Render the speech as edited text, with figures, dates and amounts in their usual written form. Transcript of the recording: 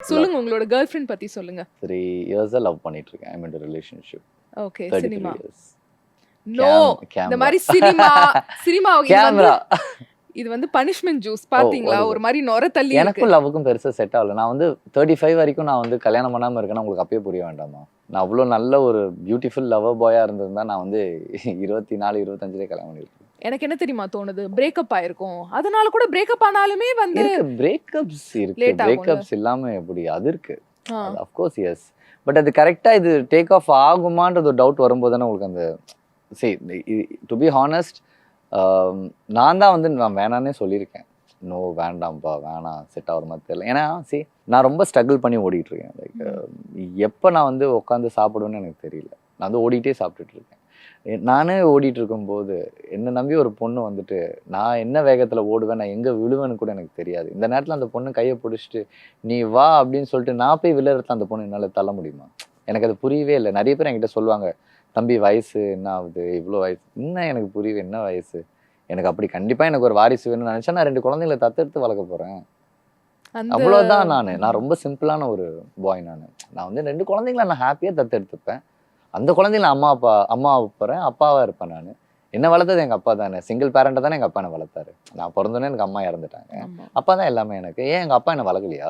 சொல்லுங்க உங்களோட girl friend பத்தி சொல்லுங்க. 3 இயர்ஸா லவ் பண்ணிட்டு இருக்கேன். I mean relationship. Okay. 33 cinema. Years. No. இந்த மாதிரி சினிமா கேமரா. இது வந்து பனிஷ்மென்ட் ஜூஸ் what பாத்தீங்களா? is ஒரு it? மாதிரி நொர தள்ளி இருக்கு. எனக்கும் லவ்வுக்கும் பெருசா செட் ஆகல. நான் வந்து 35 வரைக்கும் நான் வந்து கல்யாணம் பண்ணாம இருக்கேன்னா உங்களுக்கு அப்பயே புரிய வேண்டாமா? நான் அவ்வளோ நல்ல ஒரு பியூட்டிஃபுல் லவர் பாயா இருந்திருந்தா நான் வந்து 24, 25 கல்யாணம் பண்ணிருப்பேன். எனக்கு என்ன தெரியுமா தோணுது, பிரேக்கப் ஆயிருக்கும். அதனால கூட பிரேக்கப் ஆனாலுமே வந்து பிரேக்கப்ஸ் இருக்கு. லேட் ஆகும்ல. பிரேக்கப்ஸ் இல்லாம எப்படி? அது இருக்கு. Of course S. பட் அது கரெக்டா இது டேக் ஆஃப் ஆகுமான்றது ஒரு டவுட் வரும்போது தானே உங்களுக்கு அந்த டு பி ஹானஸ்ட் நான் தான் வந்து நான் வேணான்னே சொல்லியிருக்கேன். நோ வேண்டாம்ப்பா வேணாம் செட் ஆகிற மாதிரி தெரியல. ஏன்னா நான் ரொம்ப ஸ்ட்ரகிள் பண்ணி ஓடிட்டு இருக்கேன். லைக் எப்போ நான் வந்து உட்காந்து சாப்பிடுவேன்னு எனக்கு தெரியல. நான் வந்து ஓடிட்டே சாப்பிட்டுட்டு இருக்கேன். நானே ஓடிட்டு இருக்கும்போது என்னை நம்பி ஒரு பொண்ணு வந்துட்டு நான் என்ன வேகத்தில் ஓடுவேன், நான் எங்கே விழுவேன்னு கூட எனக்கு தெரியாது. இந்த நேரத்தில் அந்த பொண்ணு கையை பிடிச்சிட்டு நீ வா அப்படின்னு சொல்லிட்டு நான் போய் விழுறதுல அந்த பொண்ணு என்னால் தள்ள முடியுமா? எனக்கு அது புரியவே இல்லை. நிறைய பேர் என்கிட்ட சொல்லுவாங்க, தம்பி வயசு என்ன ஆகுது, இவ்வளோ வயசு இன்னும் எனக்கு புரியவே என்ன வயசு. எனக்கு அப்படி கண்டிப்பாக எனக்கு ஒரு வாரிசு வேணும்னு நினச்சா நான் 2 குழந்தைங்களை தத்தெடுத்து வளர்க்க போகிறேன். அவ்வளோதான். நான் ரொம்ப சிம்பிளான ஒரு பாய். நான் வந்து 2 குழந்தைங்களை நான் ஹாப்பியாக தத்தெடுத்துப்பேன். அந்த குழந்தைங்கள அம்மா போகிறேன், அப்பாவாக இருப்பேன். நான் என்ன வளர்த்தது எங்கள் அப்பா தானே. சிங்கிள் பேரண்ட்டை தானே எங்கள் அப்பா என்னை வளர்த்தாரு. நான் பிறந்தோன்னே எனக்கு அம்மா இறந்துட்டாங்க. அப்பா தான் எல்லாமே எனக்கு. ஏன் எங்கள் அப்பா என்னை வளர்க்கலையா?